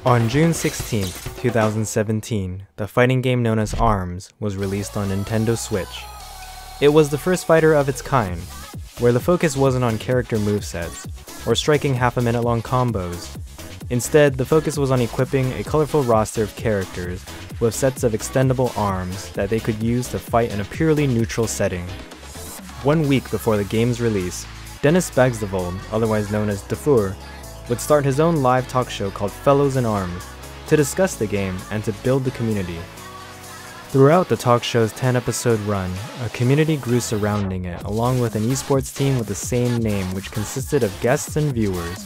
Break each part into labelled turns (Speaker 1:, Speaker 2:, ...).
Speaker 1: On June 16, 2017, the fighting game known as ARMS was released on Nintendo Switch. It was the first fighter of its kind, where the focus wasn't on character movesets, or striking half-a-minute-long combos. Instead, the focus was on equipping a colorful roster of characters with sets of extendable arms that they could use to fight in a purely neutral setting. 1 week before the game's release, Dennis Bagsdevold, otherwise known as Dufour, would start his own live talk show called Fellows in Arms to discuss the game and to build the community. Throughout the talk show's 10-episode run, a community grew surrounding it, along with an esports team with the same name which consisted of guests and viewers.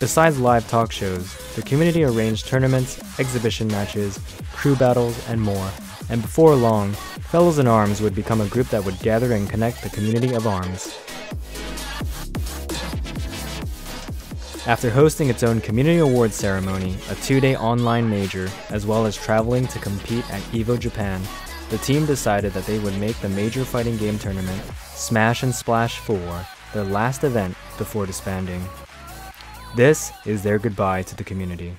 Speaker 1: Besides live talk shows, the community arranged tournaments, exhibition matches, crew battles, and more, and before long, Fellows in Arms would become a group that would gather and connect the community of ARMS. After hosting its own community awards ceremony, a 2-day online major, as well as traveling to compete at EVO Japan, the team decided that they would make the major fighting game tournament, Smash and Splash 4, their last event before disbanding. This is their goodbye to the community.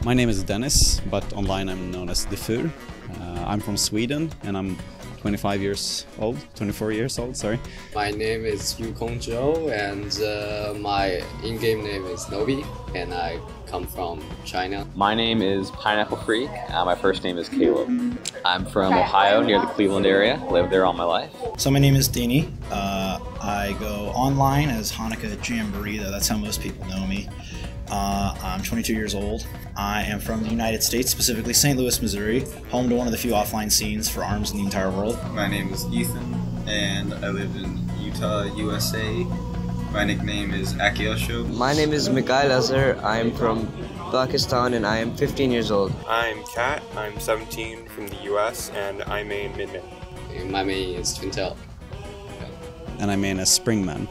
Speaker 2: My name is Dennis, but online I'm known as Dufour. I'm from Sweden and I'm 24 years old, sorry.
Speaker 3: My name is Yukong Zhou and my in-game name is Nobi and I come from China.
Speaker 4: My name is Pineapple Freak. My first name is Caleb. I'm from Ohio, near the Cleveland area. Lived there all my life.
Speaker 5: So my name is Dini. I go online as Hanukkah Jamboree, though that's how most people know me. I'm 22 years old. I am from the United States, specifically St. Louis, Missouri, home to one of the few offline scenes for ARMS in the entire world.
Speaker 6: My name is Ethan, and I live in Utah, USA. My nickname is Akiosho.
Speaker 7: My name is Mikhail Azhar. I am from Pakistan and I am 15 years old.
Speaker 8: I'm Kat. I'm 17 from the US and I main Midman.
Speaker 3: My main is Twintel.
Speaker 2: And I main as Springman.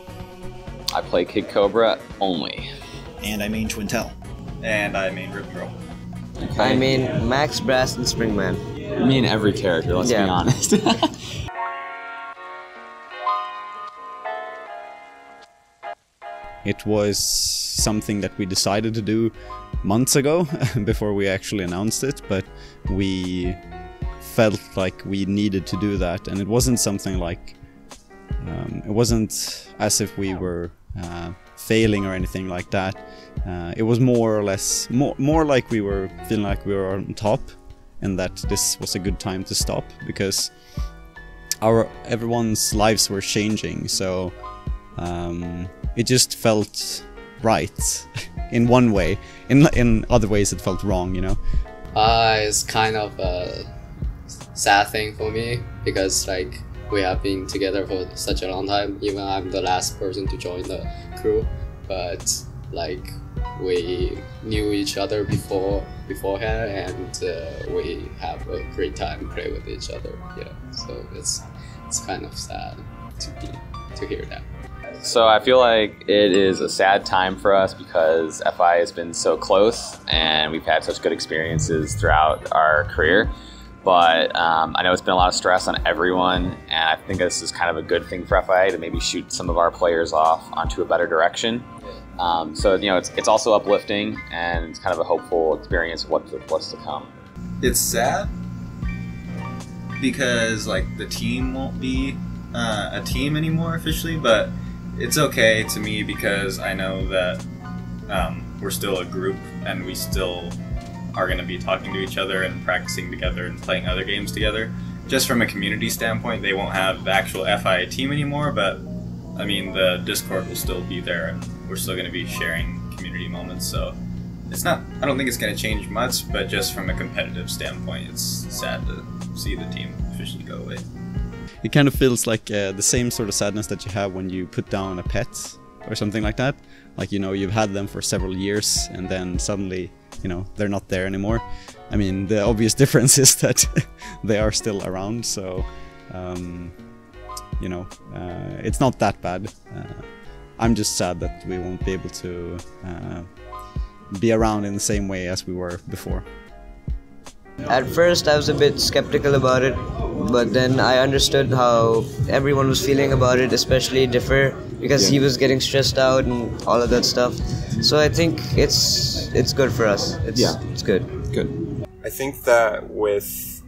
Speaker 4: I play Kid Cobra only.
Speaker 5: And I main Twintel.
Speaker 6: And I main Rip Girl.
Speaker 4: Okay.
Speaker 7: I mean Max Brass and Springman.
Speaker 4: I mean every character, let's be honest.
Speaker 2: It was something that we decided to do months ago, before we actually announced it, but we felt like we needed to do that, and it wasn't something like, it wasn't as if we were failing or anything like that. It was more or less, more like we were feeling like we were on top, and that this was a good time to stop, because everyone's lives were changing, so it just felt right in one way. In other ways it felt wrong, you know.
Speaker 3: It's kind of a sad thing for me because like we have been together for such a long time. Even I'm the last person to join the crew, but like we knew each other beforehand, and we have a great time play with each other. Yeah, so it's kind of sad to hear that.
Speaker 4: So I feel like it is a sad time for us because FI has been so close and we've had such good experiences throughout our career. But I know it's been a lot of stress on everyone, and I think this is kind of a good thing for FIA to maybe shoot some of our players off onto a better direction. So you know, it's also uplifting, and it's kind of a hopeful experience of what's to come.
Speaker 6: It's sad because like the team won't be a team anymore officially, but it's okay to me because I know that we're still a group and we still are going to be talking to each other and practicing together and playing other games together. Just from a community standpoint, they won't have the actual FIA team anymore, but I mean the Discord will still be there and we're still going to be sharing community moments, so it's not, I don't think it's going to change much, but just from a competitive standpoint, it's sad to see the team officially go away.
Speaker 2: It kind of feels like the same sort of sadness that you have when you put down a pet or something like that. Like, you know, you've had them for several years and then suddenly, you know, they're not there anymore. I mean, the obvious difference is that they are still around, so, you know, it's not that bad. I'm just sad that we won't be able to be around in the same way as we were before.
Speaker 7: At first, I was a bit skeptical about it, but then I understood how everyone was feeling about it, especially Differ, because he was getting stressed out and all of that stuff. So I think it's good for us. It's good.
Speaker 2: Good.
Speaker 8: I think that with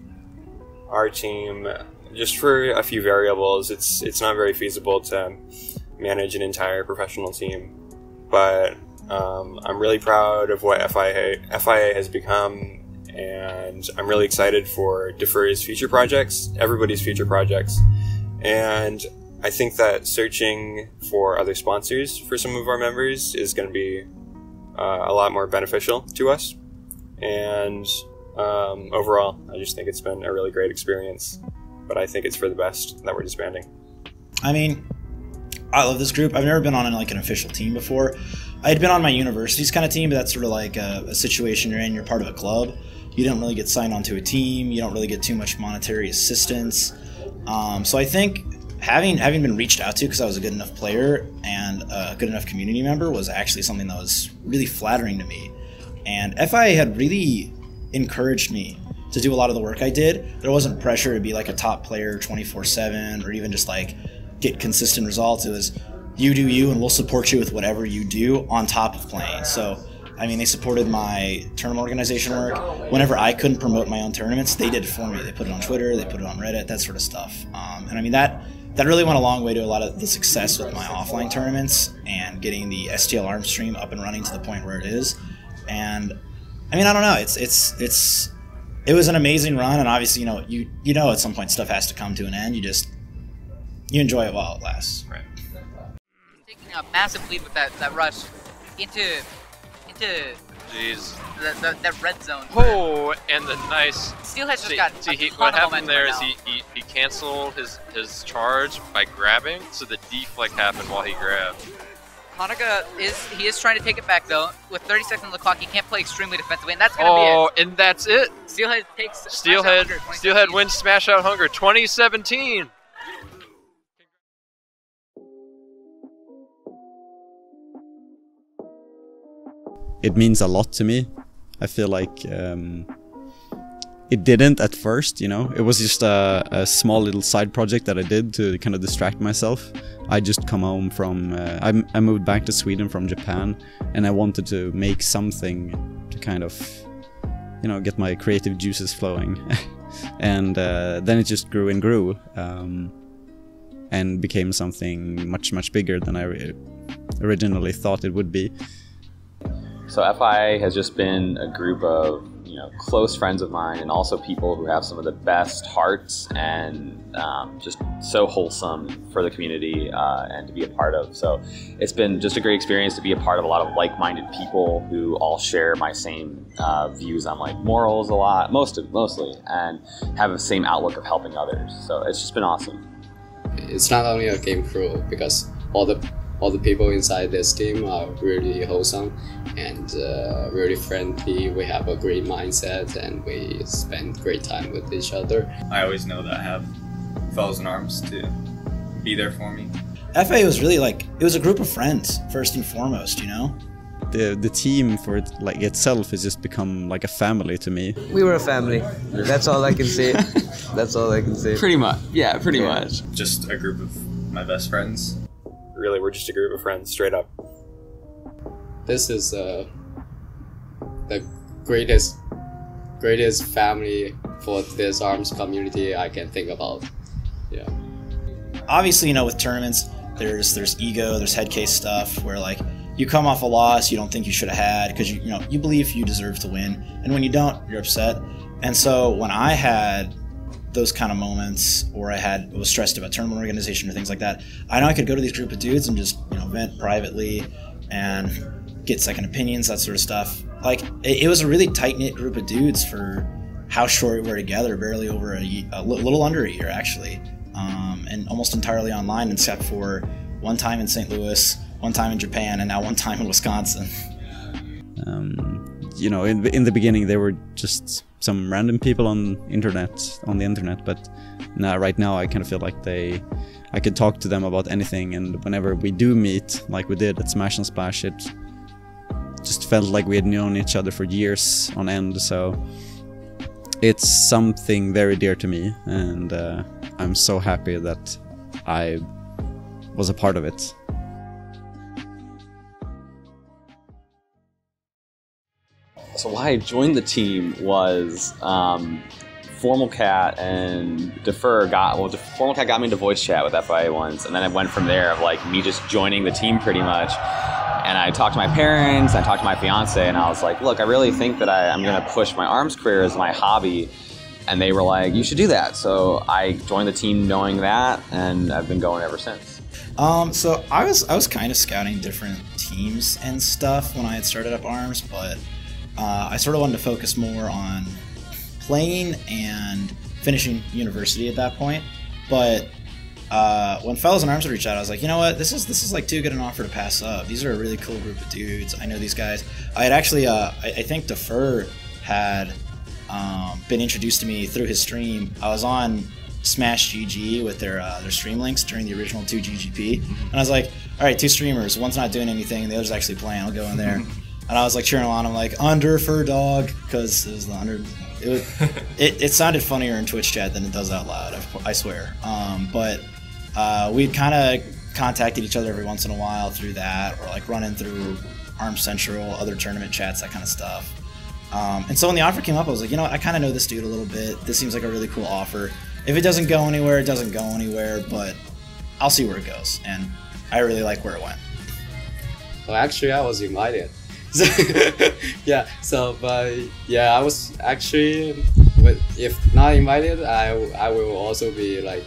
Speaker 8: our team, just for a few variables, it's not very feasible to manage an entire professional team. But I'm really proud of what FIA has become, and I'm really excited for Differ's future projects, everybody's future projects. And I think that searching for other sponsors for some of our members is going to be a lot more beneficial to us. And overall, I just think it's been a really great experience. But I think it's for the best that we're disbanding.
Speaker 5: I mean, I love this group. I've never been on like an official team before. I had been on my university's kind of team, but that's sort of like a situation you're in. You're part of a club. You don't really get signed onto a team. You don't really get too much monetary assistance. So I think having been reached out to because I was a good enough player and a good enough community member was actually something that was really flattering to me. And FIA had really encouraged me to do a lot of the work I did. There wasn't pressure to be like a top player 24/7 or even just like get consistent results. It was you do you and we'll support you with whatever you do on top of playing. So I mean, they supported my tournament organization work. Whenever I couldn't promote my own tournaments, they did it for me. They put it on Twitter, they put it on Reddit, that sort of stuff. And I mean, that really went a long way to a lot of the success with my offline tournaments and getting the STL ARM stream up and running to the point where it is. And I mean, I don't know. It was an amazing run, and obviously, you know, at some point stuff has to come to an end. You enjoy it while it lasts.
Speaker 8: Right.
Speaker 9: Taking a massive lead with that rush into
Speaker 10: Jeez.
Speaker 9: that red zone.
Speaker 10: Oh, and the nice.
Speaker 9: Steelhead's just got
Speaker 10: what happened there is he canceled his charge by grabbing, so the deflect happened while he grabbed.
Speaker 9: Hanukkah is trying to take it back though. With 30 seconds on the clock, he can't play extremely defensively, and that's gonna be it.
Speaker 10: Oh, and that's it.
Speaker 9: Steelhead takes
Speaker 10: Steelhead wins Smash Out Hunger 2017.
Speaker 2: It means a lot to me. I feel like it didn't at first, you know. It was just a small little side project that I did to kind of distract myself. I just come home from, I moved back to Sweden from Japan, and I wanted to make something to kind of, you know, get my creative juices flowing. And then it just grew and grew, and became something much bigger than I originally thought it would be.
Speaker 4: So FIA has just been a group of, close friends of mine, and also people who have some of the best hearts and just so wholesome for the community and to be a part of. So it's been just a great experience to be a part of a lot of like-minded people who all share my same views on like morals a lot, mostly, and have the same outlook of helping others. So it's just been awesome.
Speaker 3: It's not only a game crew, because all the people inside this team are really wholesome and really friendly. We have a great mindset and we spend great time with each other.
Speaker 6: I always know that I have fellows in arms to be there for me.
Speaker 5: FIA was really it was a group of friends, first and foremost, you know?
Speaker 2: The team for it, itself has just become like a family to me.
Speaker 7: We were a family. That's all I can say. That's all I can say.
Speaker 4: Pretty much. Yeah, pretty much.
Speaker 6: Just a group of my best friends.
Speaker 8: Really, we're just a group of friends, straight up.
Speaker 3: This is the greatest family for this ARMS community I can think about. Yeah.
Speaker 5: Obviously, with tournaments, there's ego, there's head case stuff where you come off a loss you don't think you should have had because you believe you deserve to win, and when you don't, you're upset. And so when I had those kind of moments, or I was stressed about tournament organization or things like that, I know I could go to these group of dudes and just vent privately and get second opinions, that sort of stuff. It was a really tight-knit group of dudes for how short we were together, barely over a little under a year actually, and almost entirely online except for one time in St. Louis, one time in Japan, and now one time in Wisconsin.
Speaker 2: In the beginning they were just some random people on the internet, but right now I kind of feel like I could talk to them about anything, and whenever we do meet, like we did at Smash and Splash, it just felt like we had known each other for years on end. So it's something very dear to me, and I'm so happy that I was a part of it.
Speaker 4: So why I joined the team was Formal Cat and Defer Formal Cat got me into voice chat with FIA once, and then it went from there of like me just joining the team pretty much. And I talked to my parents, I talked to my fiance, and I was like, look, I really think that I'm going to push my ARMS career as my hobby. And they were like, you should do that. So I joined the team knowing that, and I've been going ever since.
Speaker 5: So I was kind of scouting different teams and stuff when I had started up ARMS, but I sort of wanted to focus more on playing and finishing university at that point. But when Fellows in Arms reached out, I was like, you know what, this is like too good an offer to pass up. These are a really cool group of dudes. I know these guys. I had actually, I think Defer had been introduced to me through his stream. I was on Smash GG with their stream links during the original 2GGP, and I was like, all right, 2 streamers, one's not doing anything, and the other's actually playing. I'll go in there. And I was like cheering along. I'm like, under for dog, because it was the under. It sounded funnier in Twitch chat than it does out loud, I swear. But we'd kind of contacted each other every once in a while through that, or like running through ARMS Central, other tournament chats, that kind of stuff. And so when the offer came up, I was like, you know what, I kind of know this dude a little bit. This seems like a really cool offer. If it doesn't go anywhere, it doesn't go anywhere, but I'll see where it goes. And I really like where it went.
Speaker 3: Well, actually, I was invited. Yeah, I was actually, if not invited, I will also be like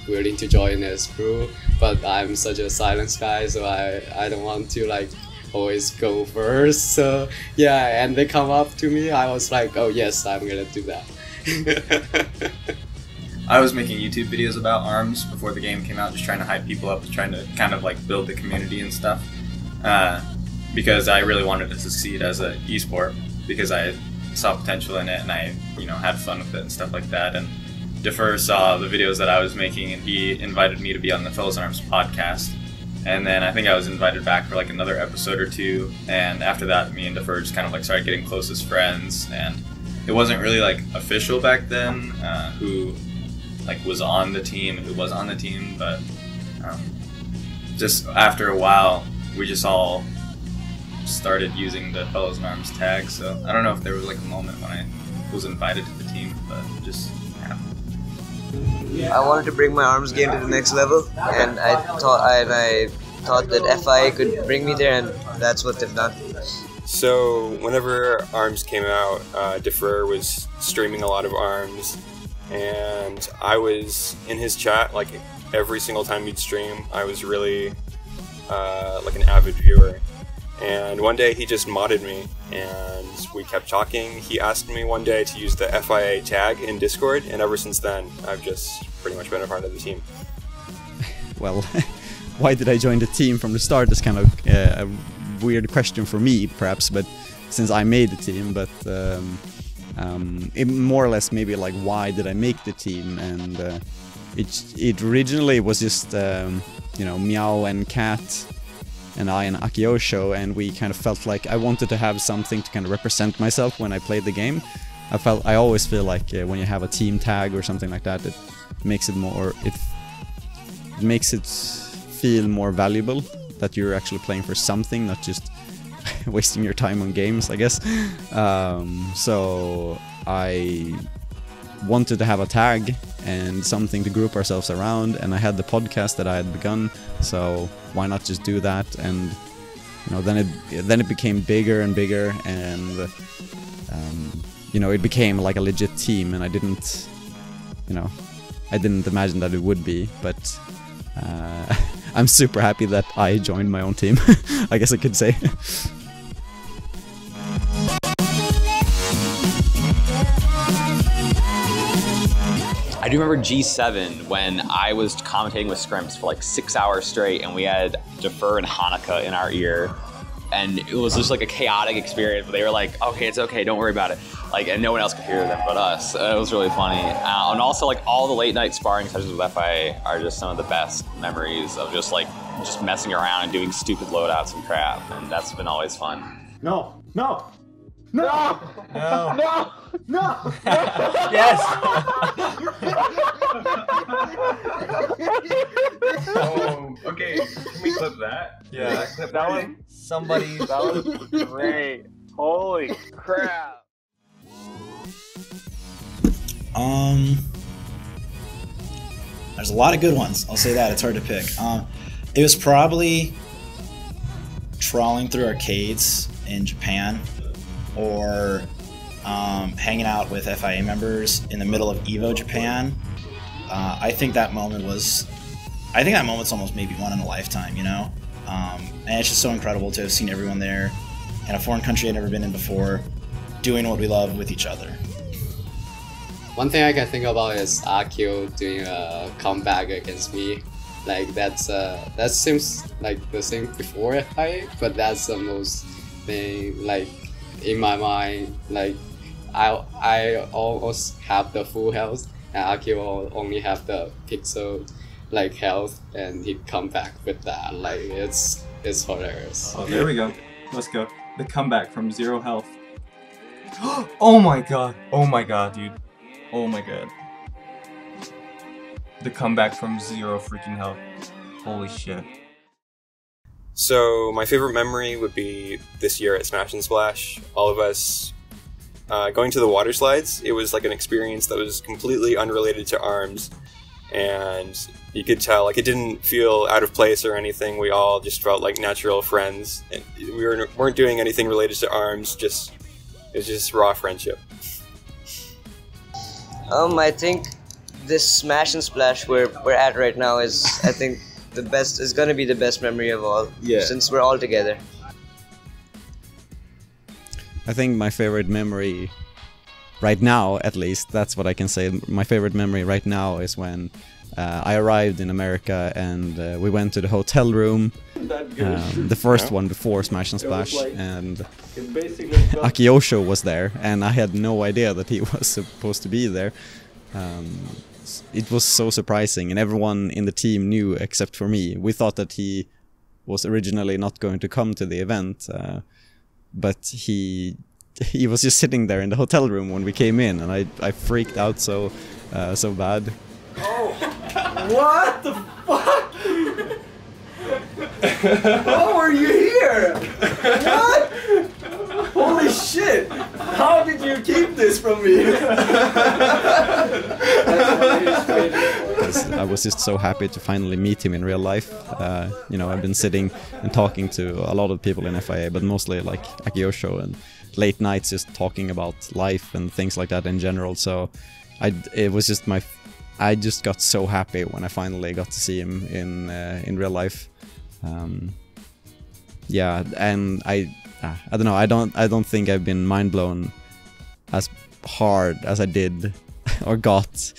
Speaker 3: willing to join this crew, but I'm such a silent guy, so I don't want to like always go first. So yeah, and they come up to me, I was like, oh yes, I'm gonna do that.
Speaker 6: I was making YouTube videos about ARMS before the game came out, just trying to hype people up, trying to kind of like build the community and stuff, because I really wanted to succeed as an esport, because I saw potential in it and I, had fun with it and stuff like that. And Defer saw the videos that I was making, and he invited me to be on the Fellows in Arms podcast. And then I think I was invited back for like another episode or two, and after that, me and Defer just kind of like started getting close as friends. And it wasn't really like official back then who like was on the team and who was on the team, but just after a while, we just all started using the Fellows in Arms tag. So I don't know if there was like a moment when I was invited to the team, but just
Speaker 7: I wanted to bring my ARMS game to the next level, and I thought that FIA could bring me there, and that's what they've done.
Speaker 8: So whenever ARMS came out, Defer was streaming a lot of ARMS, and I was in his chat like every single time he'd stream. I was really like an avid viewer. And one day he just modded me, and we kept talking. He asked me one day to use the FIA tag in Discord, and ever since then, I've just pretty much been a part of the team.
Speaker 2: Well, why did I join the team from the start is kind of a weird question for me, perhaps, but since I made the team, but it more or less maybe like, why did I make the team? And it originally was just, Meow and Cat and I and Akiosho, and we kind of felt like I wanted to have something to kind of represent myself when I played the game. I always feel like when you have a team tag or something like that, it makes it more, it makes it feel more valuable that you're actually playing for something, not just wasting your time on games, I guess. So I wanted to have a tag and something to group ourselves around, and I had the podcast that I had begun, so why not just do that? And then it became bigger and bigger, and it became like a legit team, and I didn't imagine that it would be, but I'm super happy that I joined my own team. I guess I could say.
Speaker 4: I do remember G7 when I was commentating with Scrimps for like 6 hours straight, and we had Defer and Hanukkah in our ear, and it was just like a chaotic experience. But they were like, "Okay, it's okay, don't worry about it." Like, and no one else could hear them but us. It was really funny, and also like all the late night sparring sessions with FIA are just some of the best memories of just messing around and doing stupid loadouts and crap, and that's been always fun.
Speaker 11: No. No!
Speaker 6: No.
Speaker 11: No! No!
Speaker 1: Yes!
Speaker 6: Okay, can we clip that?
Speaker 1: Yeah.
Speaker 6: Clip
Speaker 11: That was
Speaker 1: Somebody.
Speaker 11: that was great. Holy crap!
Speaker 5: There's a lot of good ones. I'll say that. It's hard to pick. It was probably trawling through arcades in Japan, or hanging out with FIA members in the middle of Evo Japan. I think that moment's almost maybe one in a lifetime, you know? And it's just so incredible to have seen everyone there in a foreign country I'd never been in before, doing what we love with each other.
Speaker 3: One thing I can think about is Akio doing a comeback against me. Like that seems like the thing before FIA, but that's the most thing like in my mind. Like I almost have the full health, and Akio only have the pixel like health, and he come back with that. Like it's hilarious.
Speaker 12: Oh, there we go. Let's go. The comeback from 0 health. Oh my god, dude. Oh my god. The comeback from 0 freaking health. Holy shit.
Speaker 8: So my favorite memory would be this year at Smash and Splash. All of us going to the water slides. It was like an experience that was completely unrelated to ARMS, and you could tell like it didn't feel out of place or anything. We all just felt like natural friends, and we weren't doing anything related to ARMS. It was just raw friendship.
Speaker 7: I think this Smash and Splash we're at right now is, I think, the best. Is gonna be the best memory of all.
Speaker 2: Yeah.
Speaker 7: Since we're all together.
Speaker 2: I think my favorite memory right now, at least, that's what I can say. My favorite memory right now is when I arrived in America and we went to the hotel room, the first one before Smash and Splash, and Akiyosho was there, and I had no idea that he was supposed to be there. It was so surprising, and everyone in the team knew except for me. We thought that he was originally not going to come to the event, but he was just sitting there in the hotel room when we came in, and I freaked out so bad.
Speaker 11: Oh, what the fuck? How are you here? What? Holy shit! How did you keep this from me?
Speaker 2: I was just so happy to finally meet him in real life. You know, I've been sitting and talking to a lot of people in FIA, but mostly like Akiyosho, and late nights just talking about life and things like that in general. So I just got so happy when I finally got to see him in real life. Yeah, and I don't know. I don't think I've been mind blown as hard as I did or got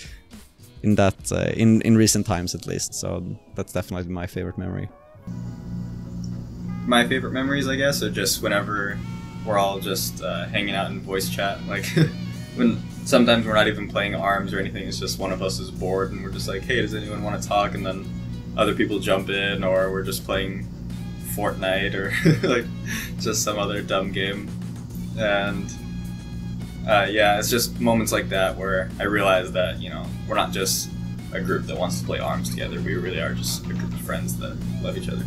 Speaker 2: in that in recent times, at least. So that's definitely my favorite memory.
Speaker 6: My favorite memories, I guess, are just whenever we're all just hanging out in voice chat. Like when sometimes we're not even playing ARMS or anything. It's just one of us is bored and we're just like, hey, does anyone want to talk? And then other people jump in, or we're just playing Fortnite or like just some other dumb game. And yeah, it's just moments like that where I realize that, you know, we're not just a group that wants to play ARMS together. We really are just a group of friends that love each other.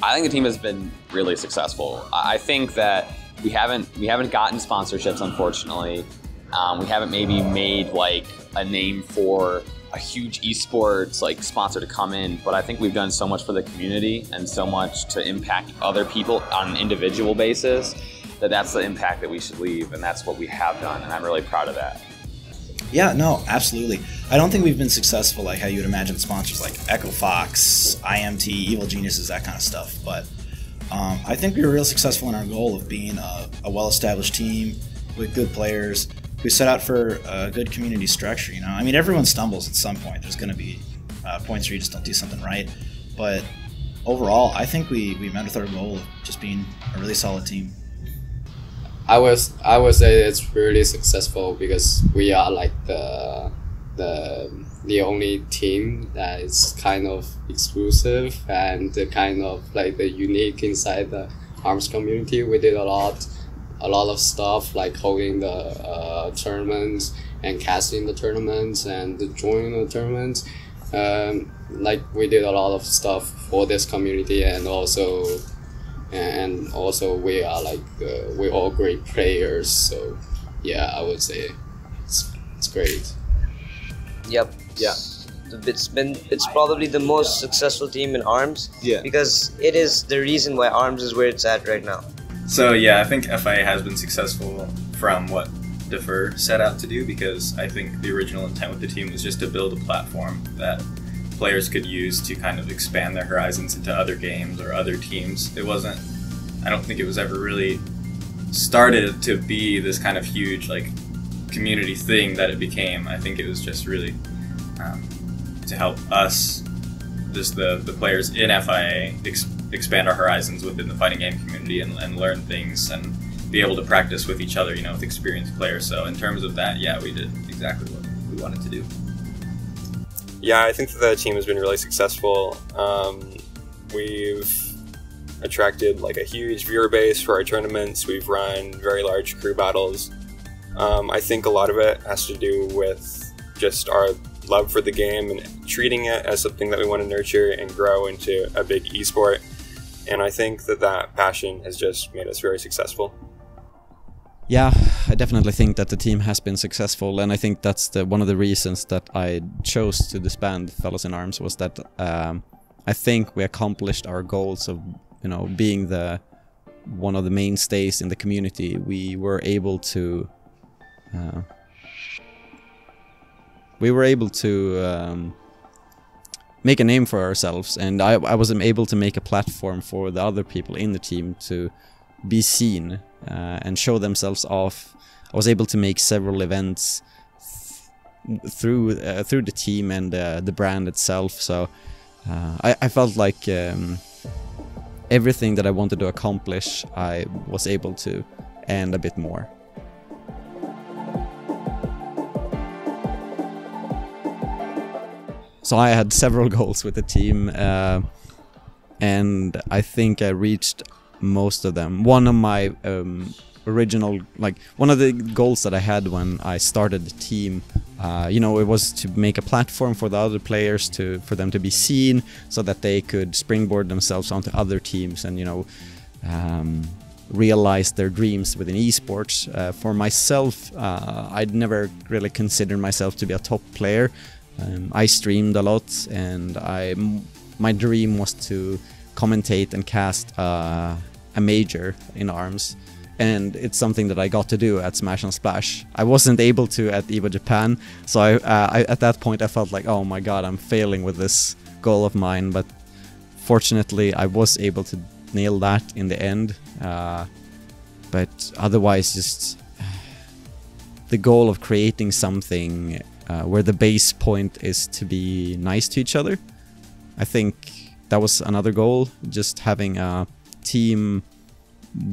Speaker 4: I think the team has been really successful. I think that we haven't gotten sponsorships, unfortunately. We haven't maybe made like a name for a huge esports like sponsor to come in, but I think we've done so much for the community and so much to impact other people on an individual basis that's the impact that we should leave, and that's what we have done, and I'm really proud of that.
Speaker 5: Yeah, no, absolutely. I don't think we've been successful like how you would imagine sponsors like Echo Fox, IMT, Evil Geniuses, that kind of stuff. But I think we were real successful in our goal of being a well-established team with good players who set out for a good community structure. You know, I mean, everyone stumbles at some point. There's going to be points where you just don't do something right. But overall, I think we met with our goal of just being a really solid team.
Speaker 3: I would say it's really successful because we are like the the only team that is kind of exclusive and kind of like the unique inside the ARMS community. We did a lot of stuff like holding the tournaments and casting the tournaments and joining the tournaments. Like we did a lot of stuff for this community, and also we are like we're all great players. So yeah, I would say it's great.
Speaker 7: Yep.
Speaker 2: Yeah.
Speaker 7: It's probably the most successful team in ARMS.
Speaker 2: Yeah.
Speaker 7: Because it is the reason why ARMS is where it's at right now.
Speaker 6: So yeah, I think FIA has been successful from what Defer set out to do, because I think the original intent with the team was just to build a platform that players could use to kind of expand their horizons into other games or other teams. I don't think it was ever really started to be this kind of huge like community thing that it became. I think it was just really to help us, just the players in FIA, expand our horizons within the fighting game community and learn things and be able to practice with each other, you know, with experienced players. So in terms of that, yeah, we did exactly what we wanted to do.
Speaker 8: Yeah, I think that the team has been really successful. We've attracted like a huge viewer base for our tournaments. We've run very large crew battles. I think a lot of it has to do with just our love for the game and treating it as something that we want to nurture and grow into a big esport. And I think that passion has just made us very successful.
Speaker 2: Yeah, I definitely think that the team has been successful, and I think that's one of the reasons that I chose to disband Fellows in Arms was that I think we accomplished our goals of, you know, being one of the mainstays in the community. We were able to make a name for ourselves, and I was able to make a platform for the other people in the team to be seen and show themselves off. I was able to make several events through the team and the brand itself. So I felt like everything that I wanted to accomplish, I was able to, and a bit more. So I had several goals with the team, and I think I reached most of them. One of my one of the goals that I had when I started the team, you know, it was to make a platform for the other players for them to be seen, so that they could springboard themselves onto other teams and, you know, realize their dreams within esports. For myself, I'd never really considered myself to be a top player. I streamed a lot, and my dream was to commentate and cast a major in ARMS, and it's something that I got to do at Smash and Splash. I wasn't able to at EVO Japan, so I at that point I felt like, oh my god, I'm failing with this goal of mine, but fortunately I was able to nail that in the end. But otherwise, just the goal of creating something where the base point is to be nice to each other. I think that was another goal, just having a team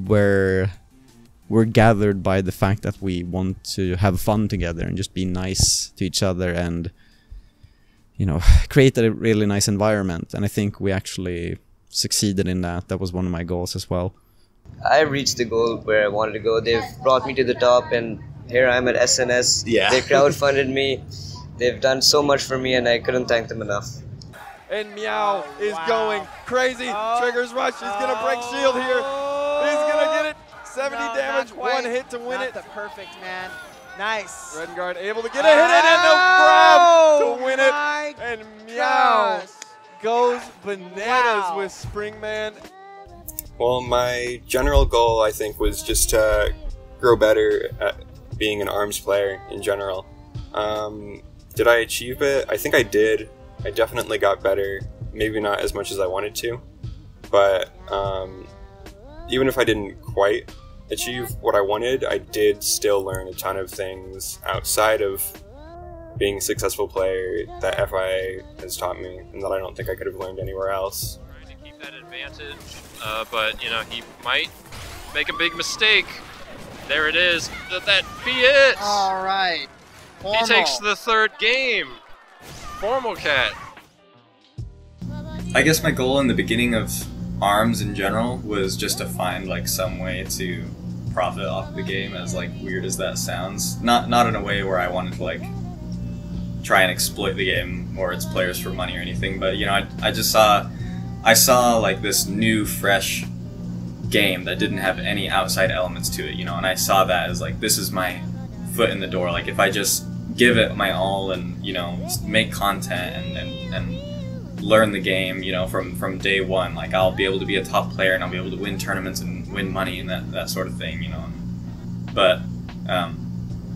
Speaker 2: where we're gathered by the fact that we want to have fun together and just be nice to each other and, you know, create a really nice environment. And I think we actually succeeded in that. That was one of my goals as well.
Speaker 7: I reached the goal where I wanted to go. They've brought me to the top, and here I am at SNS.
Speaker 2: Yeah.
Speaker 7: They crowdfunded me. They've done so much for me, and I couldn't thank them enough.
Speaker 13: And Meow is going crazy. Triggers Rush. He's going to break shield here. He's going to get it. 70 damage, one hit to win it.
Speaker 14: The perfect, man. Nice.
Speaker 13: Red Guard able to get a hit in and a grab to win it. And Meow goes bananas with Springman.
Speaker 8: Well, my general goal, I think, was just to grow better at being an ARMS player in general. Did I achieve it? I think I did. I definitely got better. Maybe not as much as I wanted to, but even if I didn't quite achieve what I wanted, I did still learn a ton of things outside of being a successful player that FIA has taught me, and that I don't think I could have learned anywhere else.
Speaker 10: Trying to keep that advantage, but you know, he might make a big mistake. There it is. That be it.
Speaker 14: All right.
Speaker 10: He takes the third game. Formal Cat.
Speaker 6: I guess my goal in the beginning of ARMS in general was just to find like some way to profit off of the game, as like weird as that sounds. Not in a way where I wanted to like try and exploit the game or its players for money or anything, but you know, I saw like this new fresh game that didn't have any outside elements to it, you know, and I saw that as like, this is my foot in the door. Like if I just give it my all and, you know, make content and learn the game, you know, from day one, like I'll be able to be a top player and I'll be able to win tournaments and win money and that sort of thing, you know. But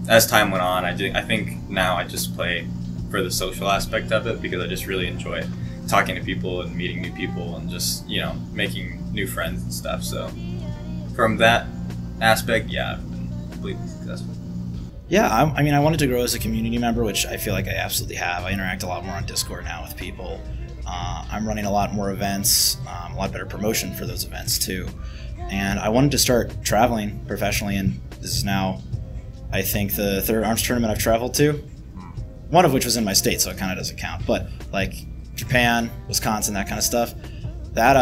Speaker 6: as time went on, I think now I just play for the social aspect of it, because I just really enjoy talking to people and meeting new people and just, you know, making new friends and stuff. So from that aspect, yeah, I've been completely successful.
Speaker 5: Yeah, I mean, I wanted to grow as a community member, which I feel like I absolutely have. I interact a lot more on Discord now with people. I'm running a lot more events, a lot better promotion for those events too. And I wanted to start traveling professionally, and this is now, I think, the third ARMS tournament I've traveled to. One of which was in my state, so it kind of doesn't count. But like Japan, Wisconsin, that kind of stuff, that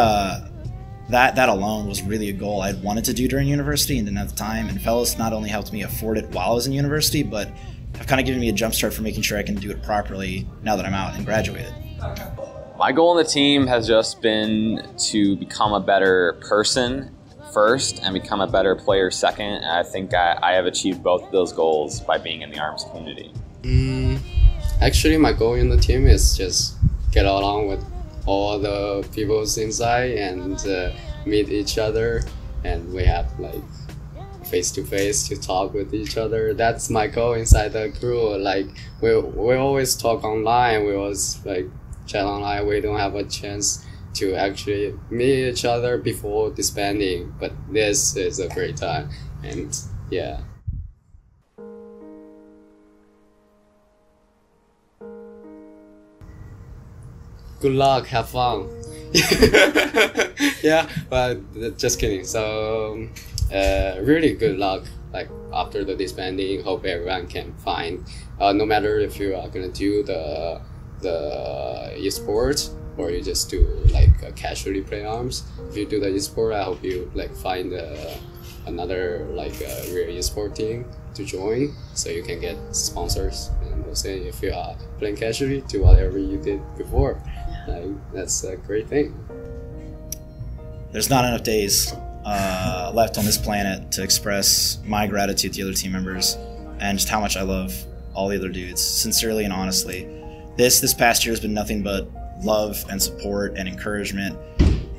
Speaker 5: alone was really a goal I'd wanted to do during university and didn't have the time. And Fellas not only helped me afford it while I was in university, but have kind of given me a jump start for making sure I can do it properly now that I'm out and graduated.
Speaker 4: My goal in the team has just been to become a better person first and become a better player second. And I think I have achieved both of those goals by being in the ARMS community.
Speaker 3: Actually, my goal in the team is just get along with all the people inside and meet each other, and we have like face to face to talk with each other. That's my goal inside the crew. Like we always talk online, we always like chat online. We don't have a chance to actually meet each other before disbanding, but this is a great time, and yeah. Good luck, have fun. Yeah, but just kidding. So really good luck, like after the disbanding. Hope everyone can find, no matter if you are gonna do the esports or you just do like casually play ARMS. If you do the esport, I hope you like find another like real esport team to join, so you can get sponsors. And they'll say if you are playing casually, do whatever you did before. Like, that's a great thing.
Speaker 5: There's not enough days left on this planet to express my gratitude to the other team members and just how much I love all the other dudes, sincerely and honestly. This past year has been nothing but love and support and encouragement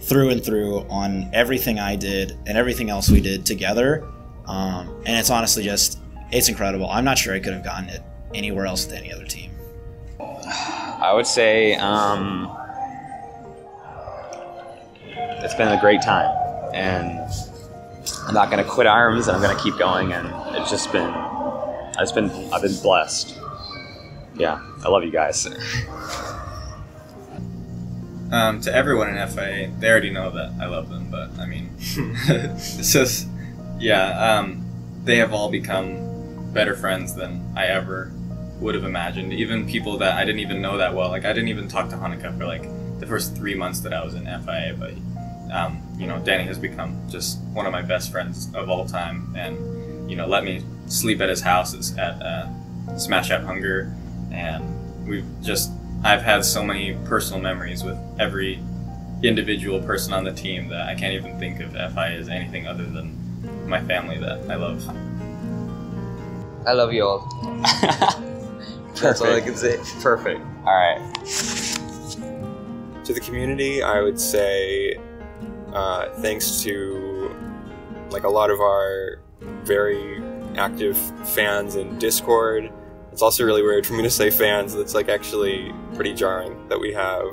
Speaker 5: through and through on everything I did and everything else we did together. And it's honestly just, it's incredible. I'm not sure I could have gotten it anywhere else with any other team.
Speaker 4: I would say it's been a great time, and I'm not going to quit ARMS, and I'm going to keep going, and it's just been, I've been blessed. Yeah, I love you guys.
Speaker 6: To everyone in FIA, they already know that I love them, but I mean, it's just, yeah, they have all become better friends than I ever would have imagined. Even people that I didn't even know that well. Like, I didn't even talk to Hanukkah for like the first 3 months that I was in FIA, but you know, Danny has become just one of my best friends of all time, and you know, let me sleep at his house at Smash Out Hunger, and I've had so many personal memories with every individual person on the team that I can't even think of FIA as anything other than my family that I love.
Speaker 7: I love you all. That's all I can say.
Speaker 4: Perfect. All right.
Speaker 8: To the community, I would say thanks to like a lot of our very active fans in Discord. It's also really weird for me to say fans. That's like actually pretty jarring that we have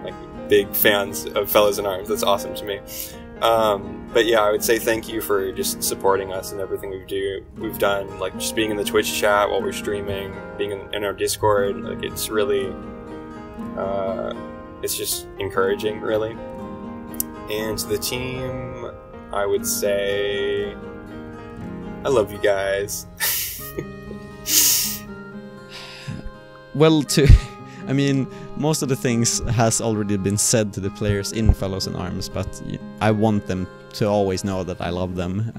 Speaker 8: like big fans of Fellas in ARMS. That's awesome to me. But yeah, I would say thank you for just supporting us and everything we've done, like just being in the Twitch chat while we're streaming, being in our Discord. Like it's really, it's just encouraging, really. And to the team, I would say I love you guys.
Speaker 2: well, I mean, most of the things has already been said to the players in Fellows in Arms, but I want them to always know that I love them.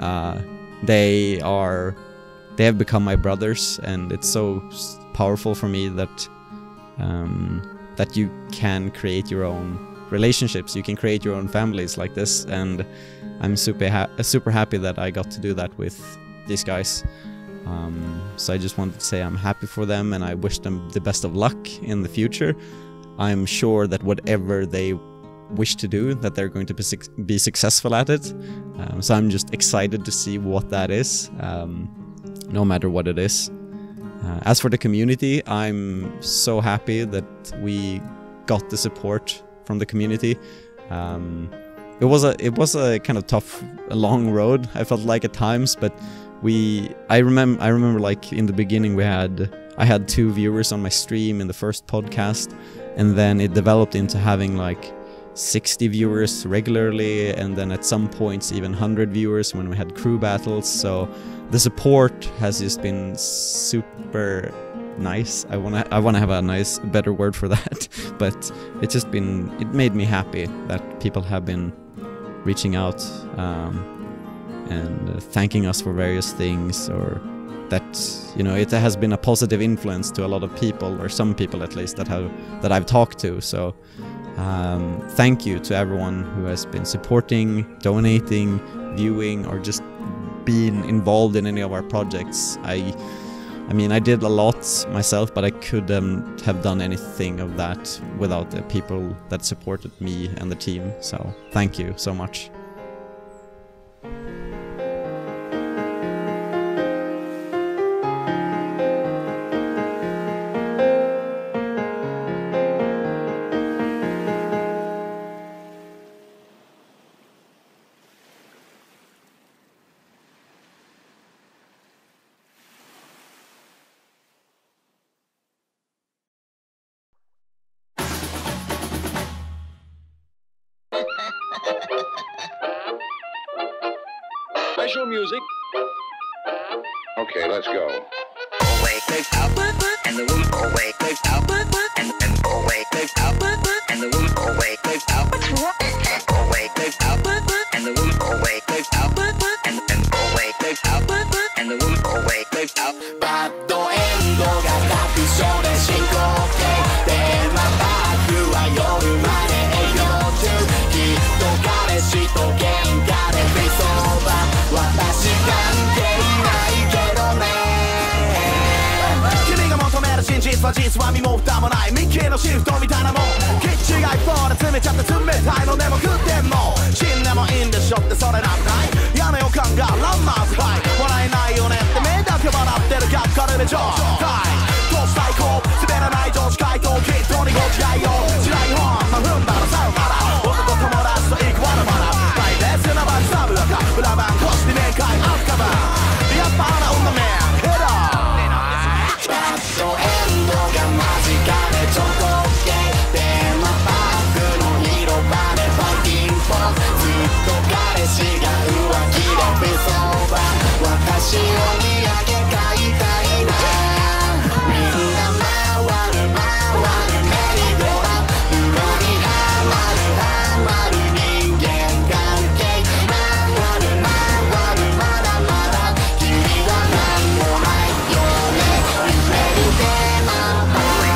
Speaker 2: They have become my brothers, and it's so powerful for me that that you can create your own relationships, you can create your own families like this, and I'm super happy that I got to do that with these guys. So I just wanted to say I'm happy for them, and I wish them the best of luck in the future. I'm sure that whatever they wish to do, that they're going to be successful at it. So I'm just excited to see what that is, no matter what it is. As for the community, I'm so happy that we got the support from the community. It was a kind of tough, long road, I felt like at times, but I remember like in the beginning I had 2 viewers on my stream in the first podcast, and then it developed into having like 60 viewers regularly, and then at some points even 100 viewers when we had crew battles. So the support has just been super nice. I wanna have a better word for that, but it made me happy that people have been reaching out and thanking us for various things, or that, you know, it has been a positive influence to a lot of people, or some people at least, that I've talked to. So thank you to everyone who has been supporting, donating, viewing, or just being involved in any of our projects. I mean, I did a lot myself, but I couldn't have done anything of that without the people that supported me and the team. So thank you so much.
Speaker 15: Special music. Okay, let's go. Wake up, and the room wake up, and wake up, and the room wake up. What's wrong? Wake up, and the room wake up, and wake up, and the room wake up. バッドエンドが楽勝で進行形。テーマパークは夜まで営業中。きっと彼氏と喧嘩で理想は私関係ないけどね。君が求める真実は実は身も蓋もないミッキーのシフトみたいなもん。キッチンが一方で詰めちゃって冷たいのでも食ってんの。死んでもいいんでしょってそれなんない。屋根を考えランマーズハイ。笑えないよねって目だけ笑ってる逆カルベジョータイ。都市最高滑らない女子回答きっとにご違いよ。白い本の踏んだらさよなら。男友達と行くわらわら。ライベースなバチサブアカ裏番越しに面会アフカバー。やっぱあな女めヘラー。バッドエンドが間近でちょこっけ。テーマパークの広場でファイティングフォー。ずっと彼氏が浮気でビソーバー。私を見上げたいたいな。みんな回る回るメリーゴーランド。裏にはまる人間関係。回るまだまだ君は何もないよね。揺れるテーマパーク。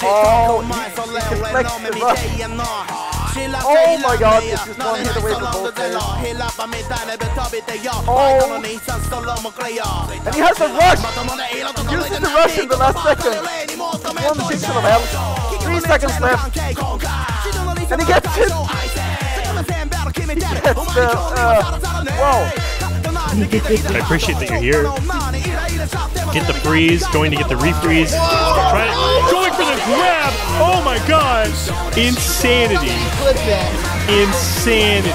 Speaker 16: Oh, he can flex the rush. Oh my god, it's just one hit away from both players. Oh, and he has the rush! He uses the rush in the last second. 1 pixel of health. 3 seconds left. And he gets it! He gets the, wow.
Speaker 17: I appreciate that you're here. Get the freeze, going to get the refreeze. Going for the grab! Oh my god! Insanity! Insanity!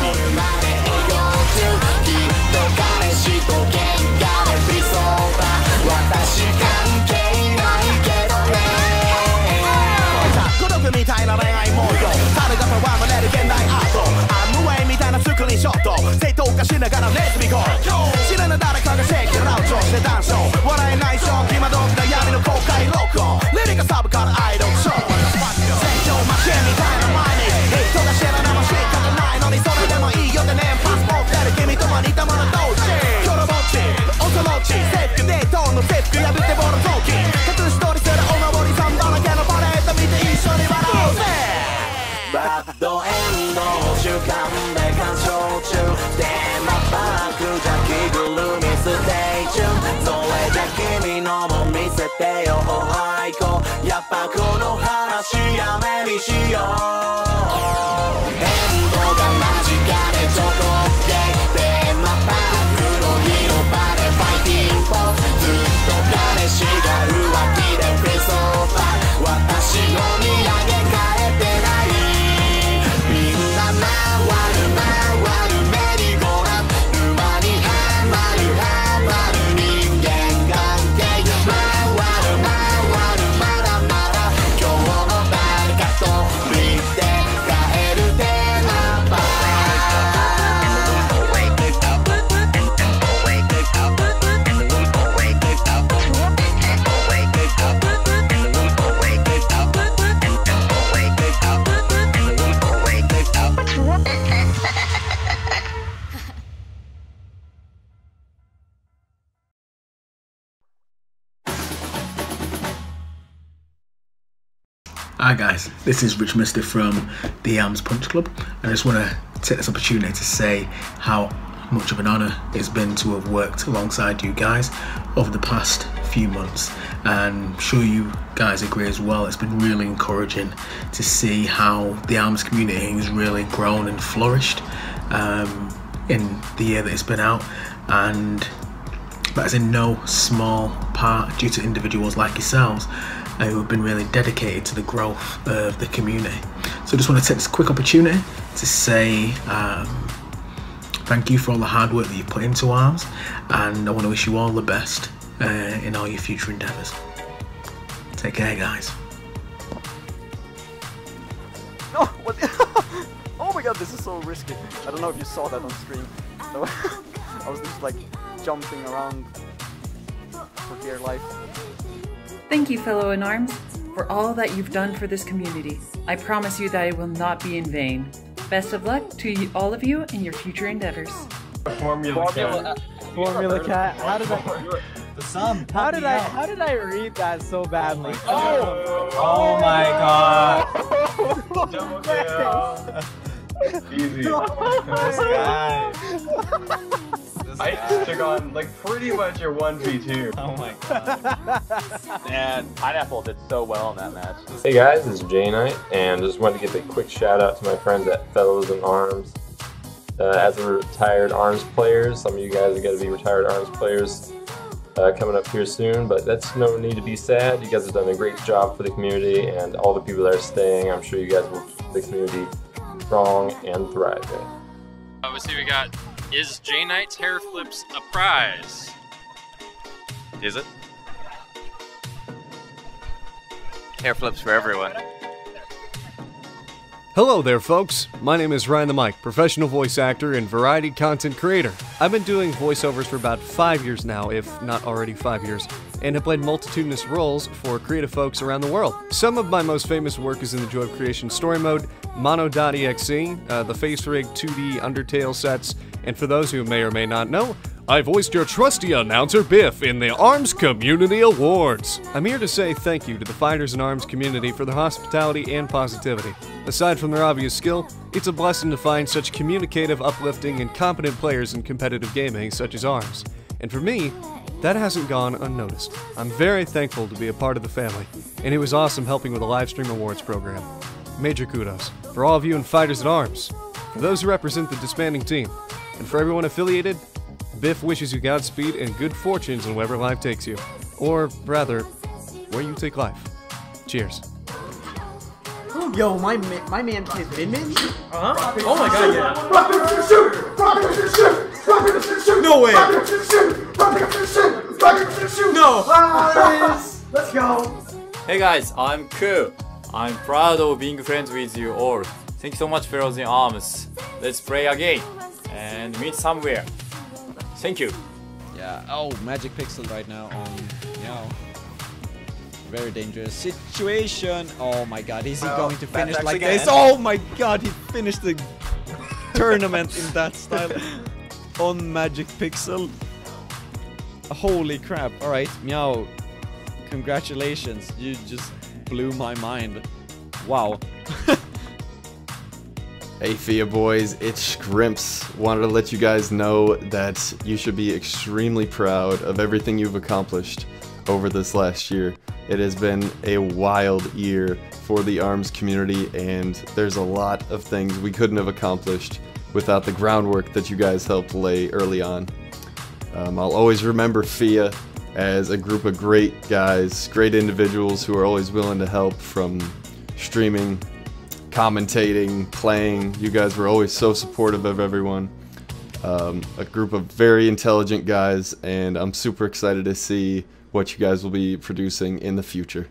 Speaker 15: てよ愛子やっぱこの話やめにしようエンドが間近でちょこってテーマパークの広場でファイティングポーズずっと彼氏が浮気でフェイスオーバー私の見上げ変えてないみんな回る回るメリーゴーランド沼にはまるはまる人間関係回る回るまだまだ今日の誰かと見て帰るテーマパーク
Speaker 18: Hi guys, this is Rich Mister from the Arms Punch Club, and I just want to take this opportunity to say how much of an honour it's been to have worked alongside you guys over the past few months, and I'm sure you guys agree as well. It's been really encouraging to see how the Arms community has really grown and flourished in the year that it's been out, and that is in no small part due to individuals like yourselves who have been really dedicated to the growth of the community. So I just want to take this quick opportunity to say thank you for all the hard work that you've put into Arms, and I want to wish you all the best in all your future endeavours. Take care guys.
Speaker 16: No, what? Oh my god, this is so risky. I don't know if you saw that on screen. I was just like jumping around for dear life.
Speaker 19: Thank you, fellow in arms, for all that you've done for this community. I promise you that it will not be in vain. Best of luck to all of you in your future endeavors.
Speaker 11: Formula Cat. Formula Cat. How did I?
Speaker 20: The sum.
Speaker 11: How did I read that so badly?
Speaker 12: Oh my god. Double kill. Easy. This guy. I just took on like pretty much your 1v2. Oh my god.
Speaker 4: And Pineapple did so well in that match.
Speaker 21: Hey guys, this is Jay Knight, and just wanted to give a quick shout out to my friends at Fellows in Arms. As a retired Arms players, some of you guys are going to be retired Arms players coming up here soon, but that's no need to be sad. You guys have done a great job for the community, and all the people that are staying, I'm sure you guys will keep the community strong and thriving.
Speaker 10: Let's see, we got, is Jay Knight's hair flips a prize? Is it?
Speaker 22: Hair flips for everyone.
Speaker 23: Hello there folks, my name is Ryan the Mike, professional voice actor and variety content creator. I've been doing voiceovers for about 5 years now, if not already 5 years, and have played multitudinous roles for creative folks around the world. Some of my most famous work is in the Joy of Creation story mode, Mono.exe, the Face Rig 2D Undertale sets, and for those who may or may not know, I voiced your trusty announcer Biff in the Arms Community Awards. I'm here to say thank you to the Fighters in Arms community for their hospitality and positivity. Aside from their obvious skill, it's a blessing to find such communicative, uplifting, and competent players in competitive gaming such as Arms. And for me, that hasn't gone unnoticed. I'm very thankful to be a part of the family, and it was awesome helping with the Livestream Awards program. Major kudos for all of you in Fighters at Arms, for those who represent the disbanding team, and for everyone affiliated. Biff wishes you Godspeed and good fortunes in wherever life takes you. Or, rather, where you take life. Cheers.
Speaker 11: Yo, my man plays Min-Min?
Speaker 12: Uh-huh. Oh my god, yeah.
Speaker 11: Rock, paper, shoot! Rock, paper, shoot! Rock, paper, shoot! No way! Rock, paper, shoot! Rock, paper, shoot! Rock, paper, shoot! No! Let's go!
Speaker 24: Hey guys, I'm Ku. I'm proud of being friends with you all. Thank you so much, Fellows in Arms. Let's play again and meet somewhere. Thank you.
Speaker 25: Yeah, oh, Magic Pixel right now on, very dangerous situation. Oh my god, is he going to finish like
Speaker 13: again.
Speaker 25: this? Oh my god, he finished the tournament in that style on Magic Pixel. Holy crap. Alright, Meow, congratulations. You just blew my mind. Wow.
Speaker 26: Hey Fia boys, it's Scrimps. Wanted to let you guys know that you should be extremely proud of everything you've accomplished over this last year. It has been a wild year for the ARMS community, and there's a lot of things we couldn't have accomplished without the groundwork that you guys helped lay early on. I'll always remember FIA as a group of great guys, great individuals who are always willing to help, from streaming, commentating, playing. You guys were always so supportive of everyone. A group of very intelligent guys, and I'm super excited to see what you guys will be producing in the future.